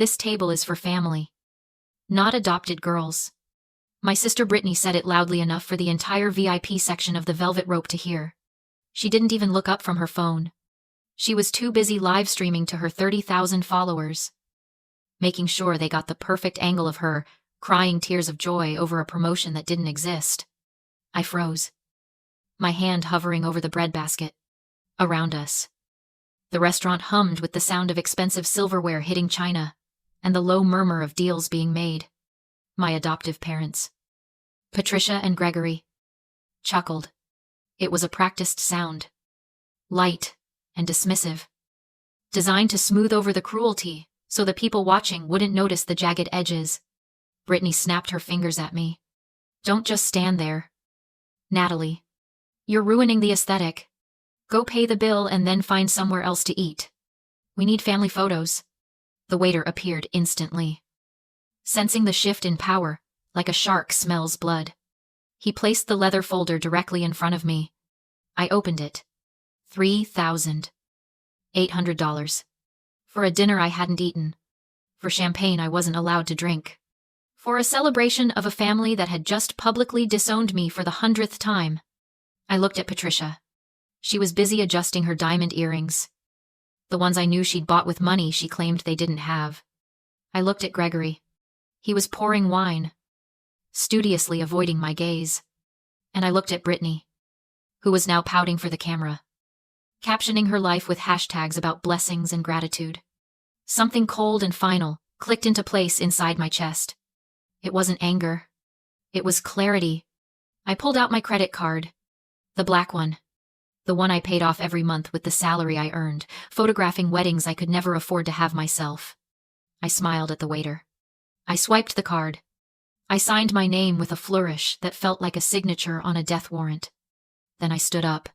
This table is for family, not adopted girls. My sister Brittany said it loudly enough for the entire VIP section of the velvet rope to hear. She didn't even look up from her phone. She was too busy live streaming to her 30,000 followers, making sure they got the perfect angle of her crying tears of joy over a promotion that didn't exist. I froze, my hand hovering over the breadbasket. Around us, the restaurant hummed with the sound of expensive silverware hitting china and the low murmur of deals being made. My adoptive parents, Patricia and Gregory, chuckled. It was a practiced sound, light and dismissive, designed to smooth over the cruelty so the people watching wouldn't notice the jagged edges. Brittany snapped her fingers at me. Don't just stand there. Natalie, you're ruining the aesthetic. Go pay the bill and then find somewhere else to eat. We need family photos. The waiter appeared instantly, sensing the shift in power, like a shark smells blood. He placed the leather folder directly in front of me. I opened it. $3,800. For a dinner I hadn't eaten. For champagne I wasn't allowed to drink. For a celebration of a family that had just publicly disowned me for the 100th time. I looked at Patricia. She was busy adjusting her diamond earrings, the ones I knew she'd bought with money she claimed they didn't have. I looked at Gregory. He was pouring wine, studiously avoiding my gaze. And I looked at Brittany, who was now pouting for the camera, captioning her life with hashtags about blessings and gratitude. Something cold and final clicked into place inside my chest. It wasn't anger. It was clarity. I pulled out my credit card, the black one, the one I paid off every month with the salary I earned, photographing weddings I could never afford to have myself. I smiled at the waiter. I swiped the card. I signed my name with a flourish that felt like a signature on a death warrant. Then I stood up,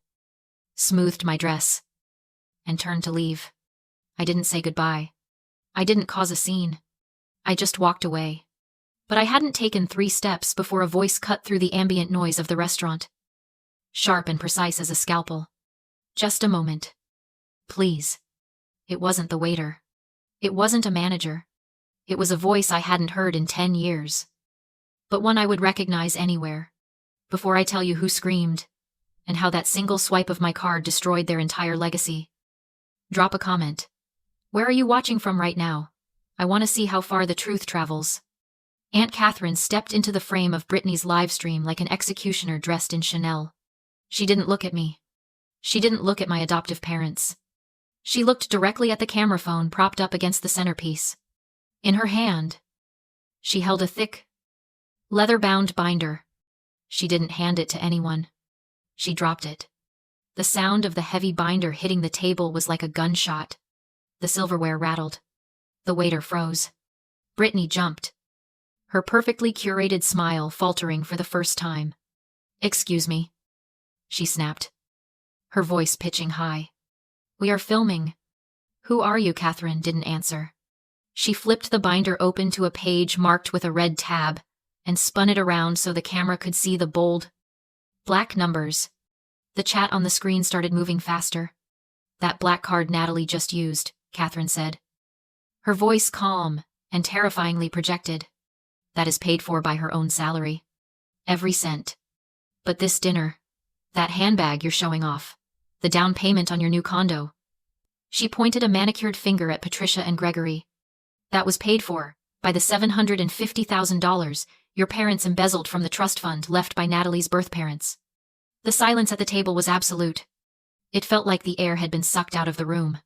smoothed my dress, and turned to leave. I didn't say goodbye. I didn't cause a scene. I just walked away. But I hadn't taken 3 steps before a voice cut through the ambient noise of the restaurant, sharp and precise as a scalpel. Just a moment. Please. It wasn't the waiter. It wasn't a manager. It was a voice I hadn't heard in 10 years. But one I would recognize anywhere. Before I tell you who screamed, and how that single swipe of my card destroyed their entire legacy, drop a comment. Where are you watching from right now? I want to see how far the truth travels. Aunt Catherine stepped into the frame of Brittany's live stream like an executioner dressed in Chanel. She didn't look at me. She didn't look at my adoptive parents. She looked directly at the camera phone propped up against the centerpiece. In her hand, she held a thick, leather-bound binder. She didn't hand it to anyone. She dropped it. The sound of the heavy binder hitting the table was like a gunshot. The silverware rattled. The waiter froze. Brittany jumped, her perfectly curated smile faltering for the first time. Excuse me, she snapped, her voice pitching high. We are filming. Who are you? Catherine didn't answer. She flipped the binder open to a page marked with a red tab and spun it around so the camera could see the bold, black numbers. The chat on the screen started moving faster. That black card Natalie just used, Catherine said, her voice calm and terrifyingly projected. That is paid for by her own salary. Every cent. But this dinner, that handbag you're showing off, the down payment on your new condo. She pointed a manicured finger at Patricia and Gregory. That was paid for by the $750,000 your parents embezzled from the trust fund left by Natalie's birth parents. The silence at the table was absolute. It felt like the air had been sucked out of the room.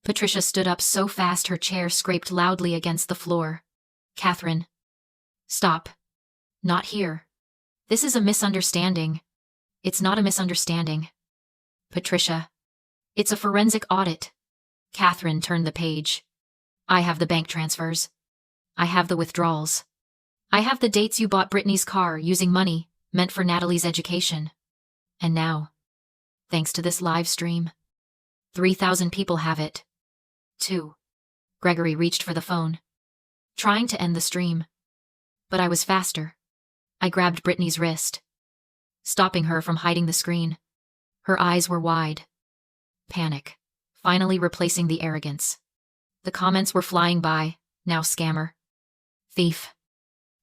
Patricia stood up so fast her chair scraped loudly against the floor. Catherine. Stop. Not here. This is a misunderstanding. It's not a misunderstanding. Patricia. It's a forensic audit. Catherine turned the page. I have the bank transfers. I have the withdrawals. I have the dates you bought Brittany's car using money meant for Natalie's education. And now, thanks to this live stream, 3,000 people have it. 2. Gregory reached for the phone, trying to end the stream. But I was faster. I grabbed Brittany's wrist, stopping her from hiding the screen. Her eyes were wide. Panic, finally replacing the arrogance. The comments were flying by, Now scammer. Thief.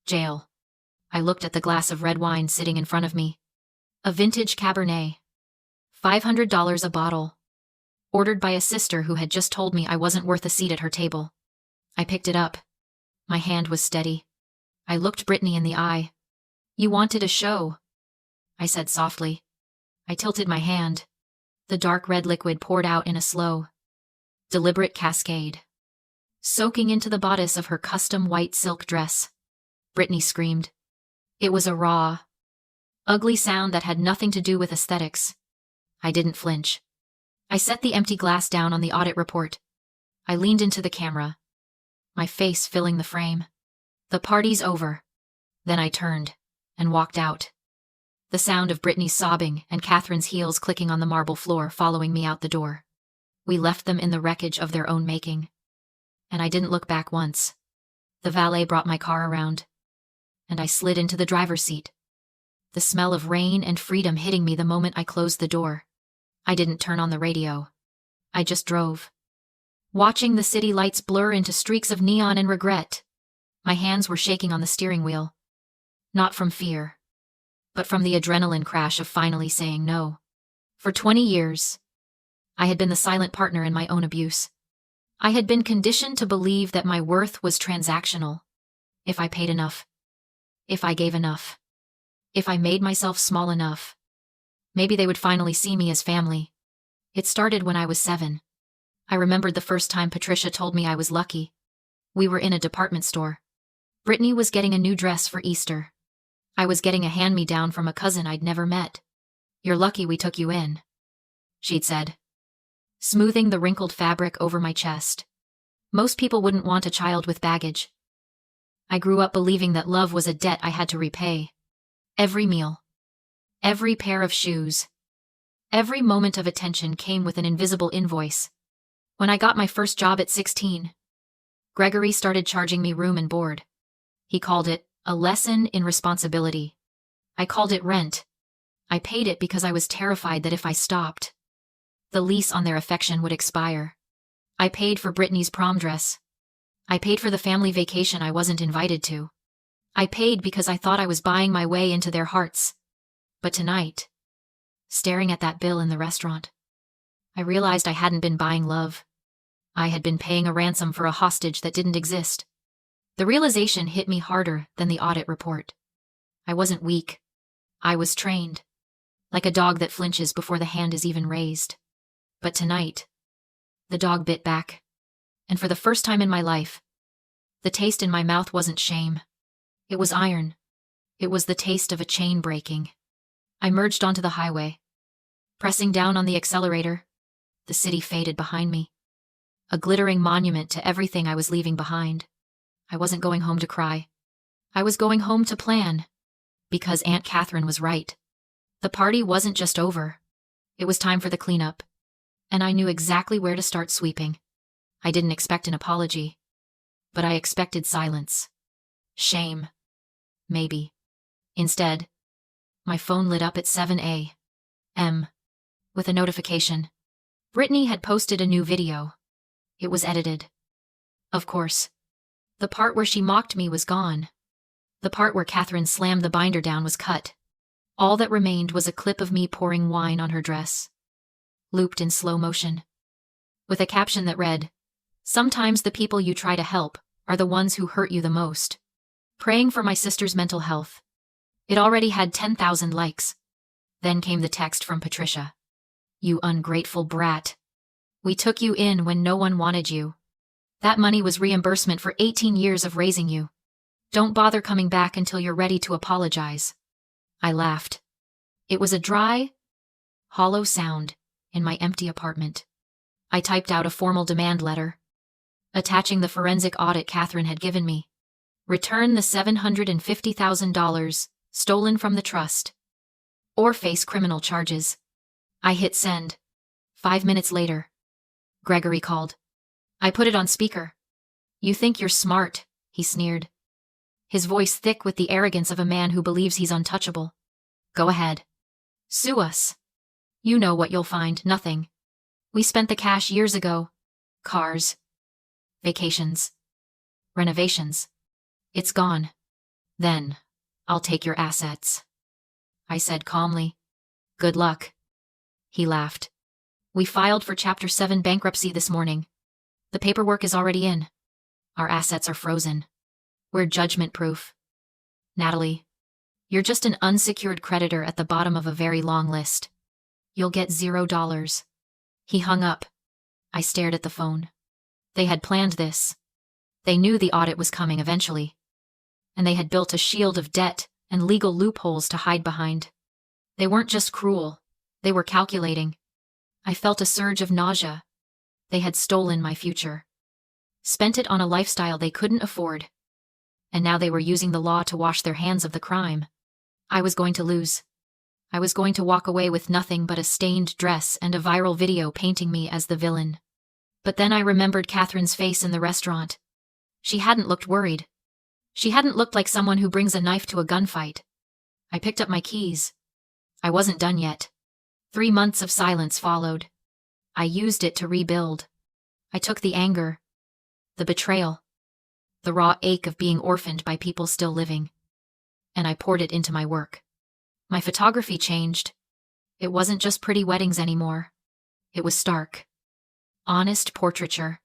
Jail. I looked at the glass of red wine sitting in front of me. A vintage Cabernet. $500 a bottle. Ordered by a sister who had just told me I wasn't worth a seat at her table. I picked it up. My hand was steady. I looked Brittany in the eye. You wanted a show, I said softly. I tilted my hand. The dark red liquid poured out in a slow, deliberate cascade, soaking into the bodice of her custom white silk dress. Brittany screamed. It was a raw, ugly sound that had nothing to do with aesthetics. I didn't flinch. I set the empty glass down on the audit report. I leaned into the camera, my face filling the frame. The party's over. Then I turned and walked out. The sound of Brittany's sobbing and Catherine's heels clicking on the marble floor following me out the door. We left them in the wreckage of their own making. And I didn't look back once. The valet brought my car around, and I slid into the driver's seat. The smell of rain and freedom hitting me the moment I closed the door. I didn't turn on the radio. I just drove, watching the city lights blur into streaks of neon and regret. My hands were shaking on the steering wheel. Not from fear, but from the adrenaline crash of finally saying no. For 20 years, I had been the silent partner in my own abuse. I had been conditioned to believe that my worth was transactional. If I paid enough, if I gave enough, if I made myself small enough, maybe they would finally see me as family. It started when I was 7. I remembered the first time Patricia told me I was lucky. We were in a department store. Brittany was getting a new dress for Easter. I was getting a hand-me-down from a cousin I'd never met. You're lucky we took you in, she'd said, smoothing the wrinkled fabric over my chest. Most people wouldn't want a child with baggage. I grew up believing that love was a debt I had to repay. Every meal, every pair of shoes, every moment of attention came with an invisible invoice. When I got my first job at 16, Gregory started charging me room and board. He called it a lesson in responsibility. I called it rent. I paid it because I was terrified that if I stopped, the lease on their affection would expire. I paid for Brittany's prom dress. I paid for the family vacation I wasn't invited to. I paid because I thought I was buying my way into their hearts. But tonight, staring at that bill in the restaurant, I realized I hadn't been buying love. I had been paying a ransom for a hostage that didn't exist. The realization hit me harder than the audit report. I wasn't weak. I was trained, like a dog that flinches before the hand is even raised. But tonight, the dog bit back, and for the first time in my life, the taste in my mouth wasn't shame. It was iron. It was the taste of a chain breaking. I merged onto the highway. Pressing down on the accelerator, the city faded behind me, a glittering monument to everything I was leaving behind. I wasn't going home to cry. I was going home to plan, because Aunt Catherine was right. The party wasn't just over. It was time for the cleanup, and I knew exactly where to start sweeping. I didn't expect an apology, but I expected silence. Shame. Maybe. Instead, my phone lit up at 7 a.m. with a notification. Brittany had posted a new video. It was edited. Of course. The part where she mocked me was gone. The part where Catherine slammed the binder down was cut. All that remained was a clip of me pouring wine on her dress, looped in slow motion, with a caption that read, "Sometimes the people you try to help are the ones who hurt you the most. Praying for my sister's mental health." It already had 10,000 likes. Then came the text from Patricia. "You ungrateful brat. We took you in when no one wanted you. That money was reimbursement for 18 years of raising you. Don't bother coming back until you're ready to apologize." I laughed. It was a dry, hollow sound in my empty apartment. I typed out a formal demand letter, attaching the forensic audit Catherine had given me. Return the $750,000 stolen from the trust, or face criminal charges. I hit send. 5 minutes later, Gregory called. I put it on speaker. "You think you're smart," he sneered, his voice thick with the arrogance of a man who believes he's untouchable. "Go ahead. Sue us. You know what you'll find, nothing. We spent the cash years ago. Cars. Vacations. Renovations. It's gone. Then, I'll take your assets. I said calmly. Good luck. He laughed. We filed for Chapter 7 bankruptcy this morning. The paperwork is already in. Our assets are frozen. We're judgment-proof. Natalie, you're just an unsecured creditor at the bottom of a very long list. You'll get $0. He hung up. I stared at the phone. They had planned this. They knew the audit was coming eventually. And they had built a shield of debt and legal loopholes to hide behind. They weren't just cruel. They were calculating. I felt a surge of nausea. They had stolen my future. Spent it on a lifestyle they couldn't afford. And now they were using the law to wash their hands of the crime. I was going to lose. I was going to walk away with nothing but a stained dress and a viral video painting me as the villain. But then I remembered Catherine's face in the restaurant. She hadn't looked worried. She hadn't looked like someone who brings a knife to a gunfight. I picked up my keys. I wasn't done yet. 3 months of silence followed. I used it to rebuild. I took the anger, the betrayal, the raw ache of being orphaned by people still living, and I poured it into my work. My photography changed. It wasn't just pretty weddings anymore. It was stark, honest portraiture,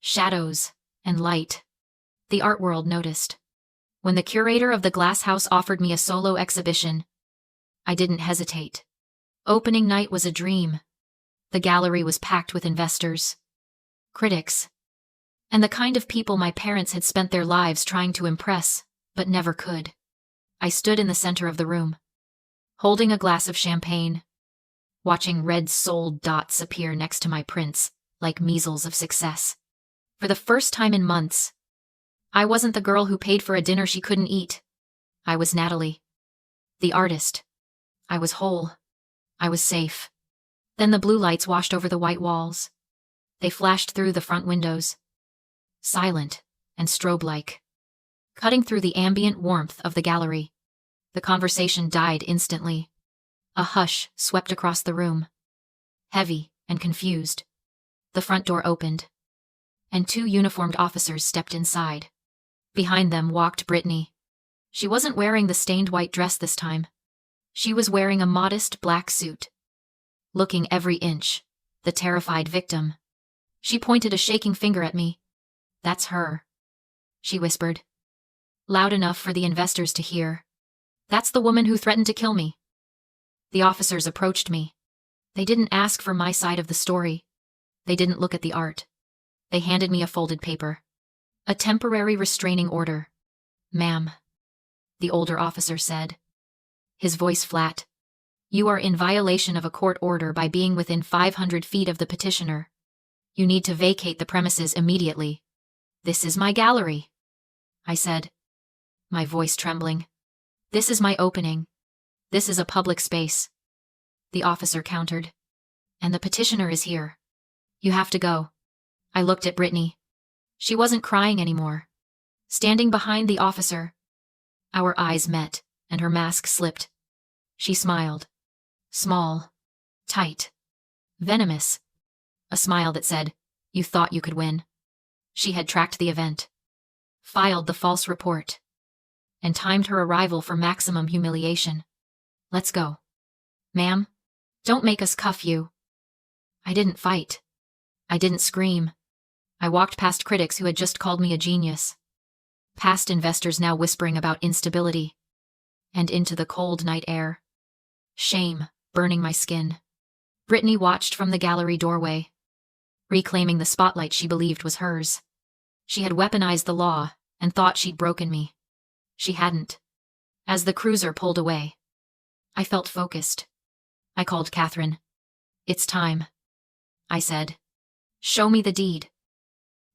shadows, and light. The art world noticed. When the curator of the glass house offered me a solo exhibition, I didn't hesitate. Opening night was a dream. The gallery was packed with investors, critics, and the kind of people my parents had spent their lives trying to impress, but never could. I stood in the center of the room, holding a glass of champagne, watching red sold dots appear next to my prints, like measles of success. For the first time in months, I wasn't the girl who paid for a dinner she couldn't eat. I was Natalie, the artist. I was whole. I was safe. Then the blue lights washed over the white walls. They flashed through the front windows, silent and strobe-like, cutting through the ambient warmth of the gallery. The conversation died instantly. A hush swept across the room, heavy and confused. The front door opened, and 2 uniformed officers stepped inside. Behind them walked Brittany. She wasn't wearing the stained white dress this time. She was wearing a modest black suit. Looking every inch, the terrified victim. She pointed a shaking finger at me. That's her, she whispered, loud enough for the investors to hear. That's the woman who threatened to kill me. The officers approached me. They didn't ask for my side of the story. They didn't look at the art. They handed me a folded paper. A temporary restraining order. Ma'am, the older officer said, his voice flat. You are in violation of a court order by being within 500 feet of the petitioner. You need to vacate the premises immediately. This is my gallery, I said, my voice trembling. This is my opening. This is a public space. The officer countered. And the petitioner is here. You have to go. I looked at Brittany. She wasn't crying anymore. Standing behind the officer. Our eyes met, and her mask slipped. She smiled. Small, tight, venomous. A smile that said, you thought you could win. She had tracked the event, filed the false report, and timed her arrival for maximum humiliation. Let's go. Ma'am, don't make us cuff you. I didn't fight. I didn't scream. I walked past critics who had just called me a genius, past investors now whispering about instability, and into the cold night air. Shame burning my skin. Brittany watched from the gallery doorway, reclaiming the spotlight she believed was hers. She had weaponized the law and thought she'd broken me. She hadn't. As the cruiser pulled away, I felt focused. I called Catherine. It's time, I said. Show me the deed.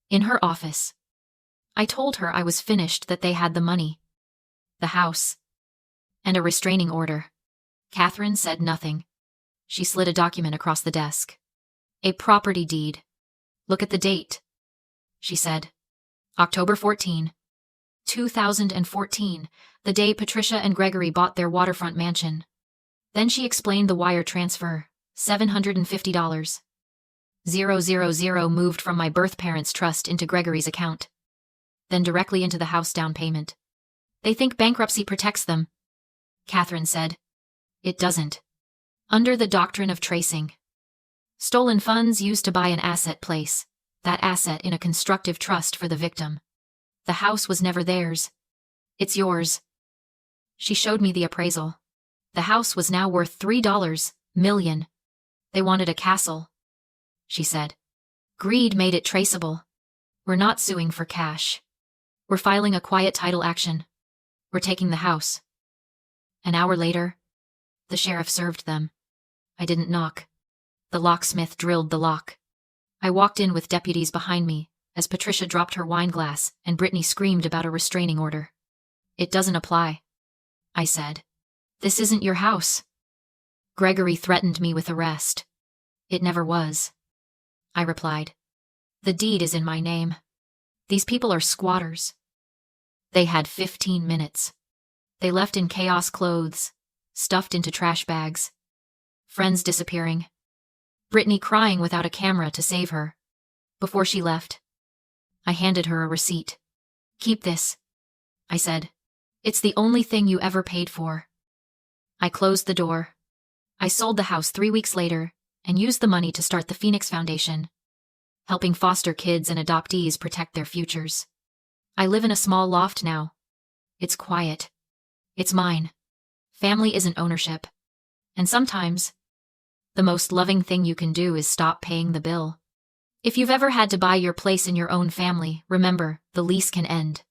In her office, I told her I was finished, that they had the money, the house, and a restraining order. Catherine said nothing. She slid a document across the desk. A property deed. Look at the date, she said. October 14, 2014, the day Patricia and Gregory bought their waterfront mansion. Then she explained the wire transfer, $750. 000 moved from my birth parents' trust into Gregory's account. then directly into the house down payment. They think bankruptcy protects them, Catherine said. It doesn't. Under the doctrine of tracing. Stolen funds used to buy an asset place, that asset in a constructive trust for the victim. The house was never theirs. It's yours. She showed me the appraisal. The house was now worth $3 million. They wanted a castle, she said. Greed made it traceable. We're not suing for cash. We're filing a quiet title action. We're taking the house. An hour later, the sheriff served them. I didn't knock. The locksmith drilled the lock. I walked in with deputies behind me as Patricia dropped her wine glass and Brittany screamed about a restraining order. It doesn't apply, I said. This isn't your house. Gregory threatened me with arrest. It never was, I replied. The deed is in my name. These people are squatters. They had 15 minutes. They left in chaos clothes, stuffed into trash bags. Friends disappearing. Brittany crying without a camera to save her. Before she left, I handed her a receipt. Keep this, I said. It's the only thing you ever paid for. I closed the door. I sold the house 3 weeks later and used the money to start the Phoenix Foundation, helping foster kids and adoptees protect their futures. I live in a small loft now. It's quiet. It's mine. Family isn't ownership. And sometimes, the most loving thing you can do is stop paying the bill. If you've ever had to buy your place in your own family, remember, the lease can end.